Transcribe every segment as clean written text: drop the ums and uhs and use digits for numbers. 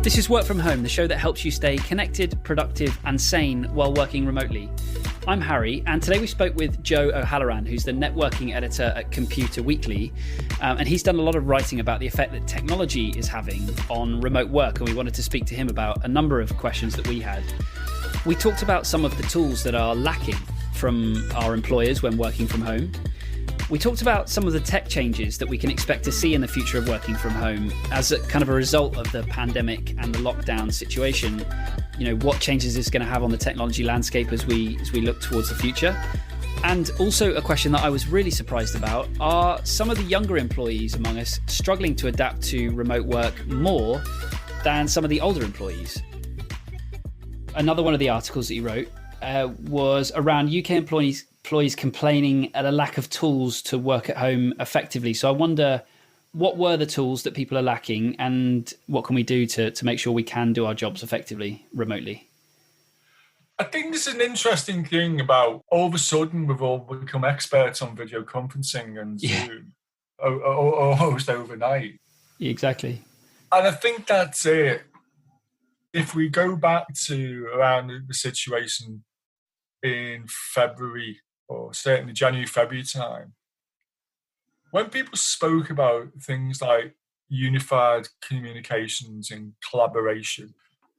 This is Work From Home, the show that helps you stay connected, productive and sane while working remotely. I'm Harry, and today we spoke with Joe O'Halloran, who's the networking editor at Computer Weekly, and he's done a lot of writing about the effect that technology is having on remote work, and we wanted to speak to him about a number of questions that we had. We talked about some of the tools that are lacking from our employers when working from home. We talked about some of the tech changes that we can expect to see in the future of working from home as a kind of a result of the pandemic and the lockdown situation. You know, what changes is going to have on the technology landscape as we look towards the future. And also a question that I was really surprised about, are some of the younger employees among us struggling to adapt to remote work more than some of the older employees? Another one of the articles that you wrote was around UK employees complaining at a lack of tools to work at home effectively. So I wonder, what were the tools that people are lacking, and what can we do to make sure we can do our jobs effectively remotely? I think there's an interesting thing about all of a sudden we've all become experts on video conferencing and Zoom almost overnight. Exactly. And I think that's it. If we go back to around the situation in February, or certainly January, February time, when people spoke about things like unified communications and collaboration,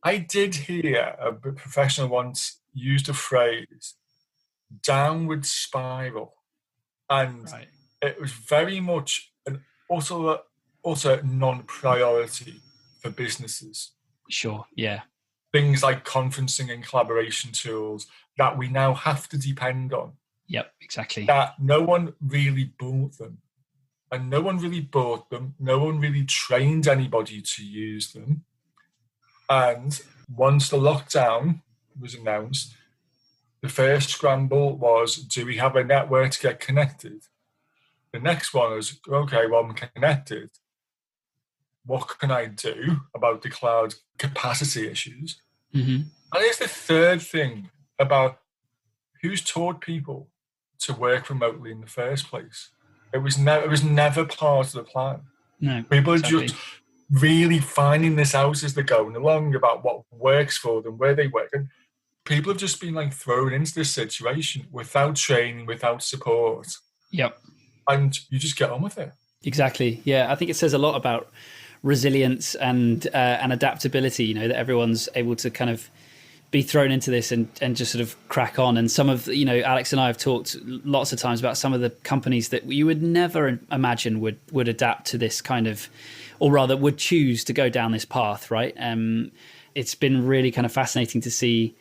I did hear a professional once used the phrase downward spiral. And It was very much an utter non-priority for businesses. Sure, yeah. Things like conferencing and collaboration tools that we now have to depend on. Yep, exactly. That no one really bought them. And no one really bought them. No one really trained anybody to use them. And once the lockdown was announced, the first scramble was, do we have a network to get connected? The next one was, okay, well, I'm connected. What can I do about the cloud capacity issues? Mm-hmm. And here's the third thing about who's taught people to work remotely in the first place. It was never part of the plan. No, people exactly. are just really finding this out as they're going along about what works for them, where they work. And people have just been like thrown into this situation without training, without support. Yep. And you just get on with it. Exactly. Yeah, I think it says a lot about resilience and adaptability, you know, that everyone's able to kind of be thrown into this and just sort of crack on. And some of, you know, Alex and I have talked lots of times about some of the companies that you would never imagine would adapt to this kind of, or rather would choose to go down this path, right? It's been really kind of fascinating to see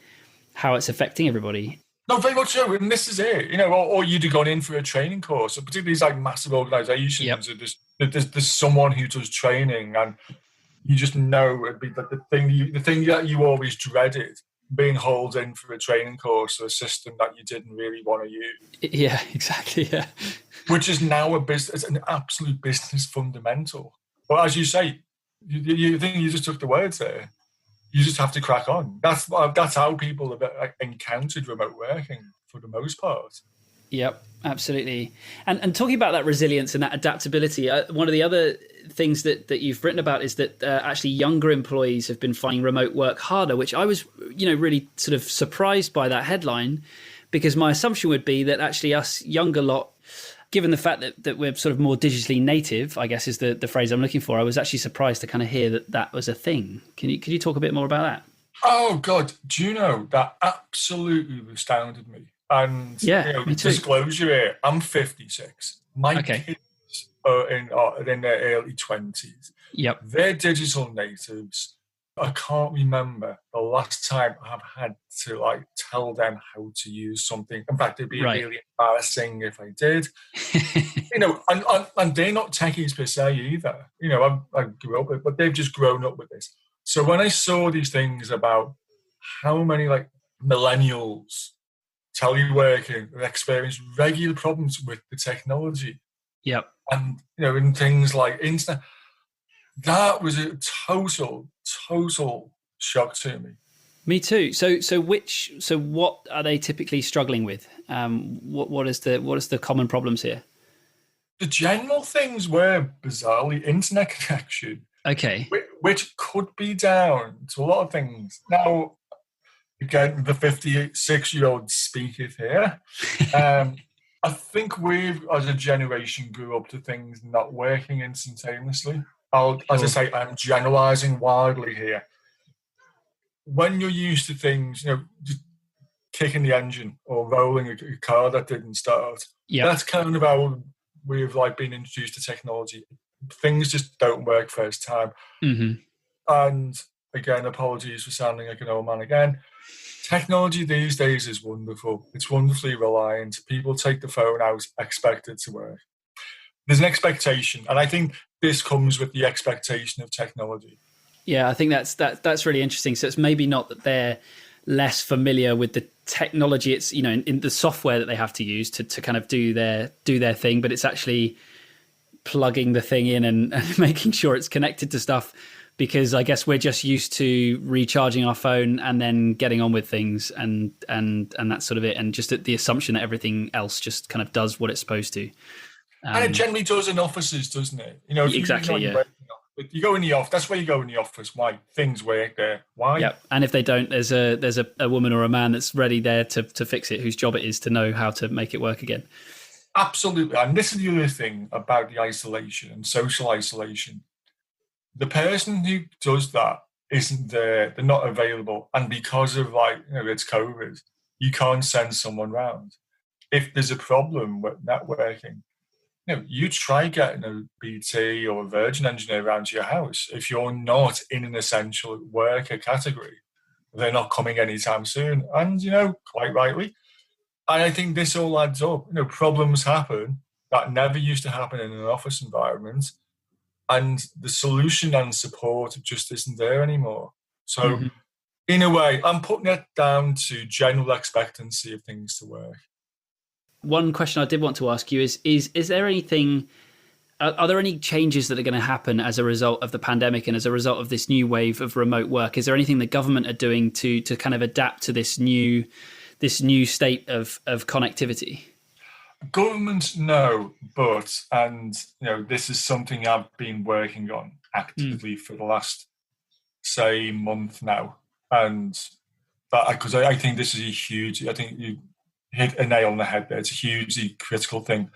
how it's affecting everybody. No, very much so. And this is it, you know, or you'd have gone in for a training course, or particularly these like massive organizations. Yep. There's someone who does training, and you just know it'd be like the thing that you always dreaded, being hauled in for a training course or a system that you didn't really want to use. Yeah, exactly. Yeah. Which is now an absolute business fundamental. But as you say, you think you just took the words there. You just have to crack on. That's how people have encountered remote working for the most part. Yep, absolutely. And talking about that resilience and that adaptability, one of the other things that you've written about is that actually younger employees have been finding remote work harder, which I was, you know, really sort of surprised by that headline, because my assumption would be that actually us younger lot, given the fact that we're sort of more digitally native, I guess is the phrase I'm looking for, I was actually surprised to kind of hear that was a thing. Could you talk a bit more about that? Oh, God. Do you know, that absolutely astounded me. And, yeah, you know, me too. Disclosure here, I'm 56. My kids are in their early 20s. Yep. They're digital natives. I can't remember the last time I've had to like tell them how to use something. In fact, it'd be really embarrassing if I did. You know, and they're not techies per se either. You know, I grew up with, but they've just grown up with this. So when I saw these things about how many like millennials teleworking and experience regular problems with the technology. Yep. And, you know, in things like internet, that was a total shock to me. Me too. So what are they typically struggling with? What is the common problems here? The general things were bizarrely internet connection. Okay. which could be down to a lot of things. Now, again, the 56-year-old speaketh here. I think we, as a generation, grew up to things not working instantaneously. As I say, I'm generalizing wildly here. When you're used to things, just kicking the engine or rolling a car that didn't start, that's kind of how we've been introduced to technology. Things just don't work first time. Mm-hmm. And again, apologies for sounding like an old man again. Technology these days is wonderful. It's wonderfully reliant. People take the phone out, expect it to work. There's an expectation, and I think this comes with the expectation of technology. Yeah, I think that's really interesting. So it's maybe not that they're less familiar with the technology. It's in the software that they have to use to kind of do their thing, but it's actually plugging the thing in and making sure it's connected to stuff. Because I guess we're just used to recharging our phone and then getting on with things, and that's sort of it. And just the assumption that everything else just kind of does what it's supposed to. And it generally does in offices, doesn't it? Exactly. You go in the office. That's where you go in the office. Why? Things work there. Why? Yep. And if they don't, there's a woman or a man that's ready there to fix it, whose job it is to know how to make it work again. Absolutely. And this is the other thing about the isolation and social isolation. The person who does that isn't there. They're not available. And because of it's COVID, you can't send someone round. If there's a problem with networking, you try getting a BT or a Virgin engineer around to your house. If you're not in an essential worker category, they're not coming anytime soon. And, quite rightly. And I think this all adds up. Problems happen that never used to happen in an office environment. And the solution and support just isn't there anymore. So, in a way, I'm putting it down to general expectancy of things to work. One question I did want to ask you is there anything, are there any changes that are going to happen as a result of the pandemic and as a result of this new wave of remote work? Is there anything the government are doing to kind of adapt to this new state of connectivity? Government, no, but, this is something I've been working on actively for the last, say, month now. And because I think this is I think you hit a nail on the head there. It's a hugely critical thing.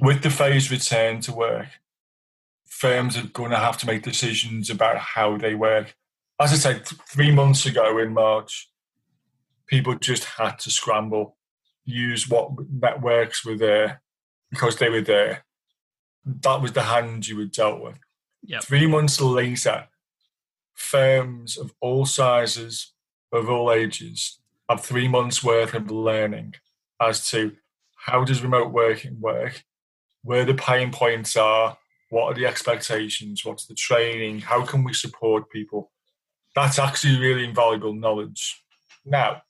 With the phased return to work, firms are going to have to make decisions about how they work. As I said, 3 months ago in March, people just had to scramble, use what networks were there because they were there. That was the hand you were dealt with. Yep. 3 months later, firms of all sizes, of all ages, have 3 months worth of learning as to how does remote working work, where the pain points are, what are the expectations, what's the training, how can we support people. That's actually really invaluable knowledge. Now,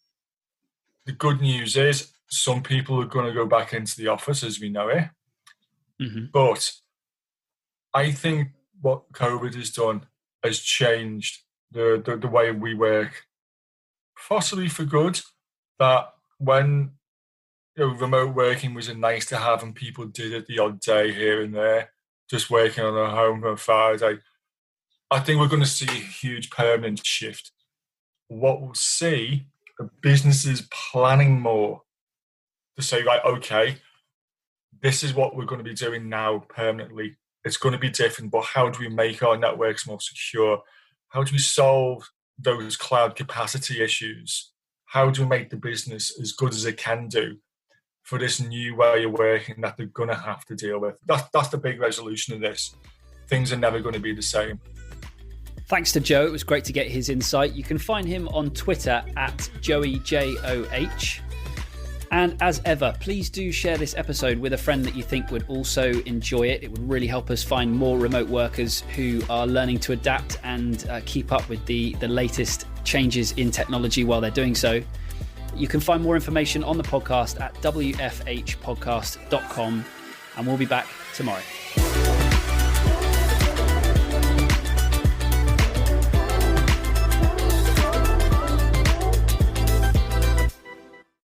the good news is some people are going to go back into the office as we know it. But I think what COVID has done has changed the way we work, possibly for good. That when remote working was a nice to have and people did it the odd day here and there, just working on their home on a Friday, I think we're going to see a huge permanent shift. What we'll see are businesses planning more to say, right, okay, this is what we're going to be doing now permanently. It's going to be different, but how do we make our networks more secure? How do we solve those cloud capacity issues? How do we make the business as good as it can do for this new way of working that they're going to have to deal with? That's the big resolution of this. Things are never going to be the same. Thanks to Joe. It was great to get his insight. You can find him on Twitter at JoeyJoh. And as ever, please do share this episode with a friend that you think would also enjoy it. It would really help us find more remote workers who are learning to adapt and keep up with the latest changes in technology while they're doing so. You can find more information on the podcast at wfhpodcast.com, and we'll be back tomorrow.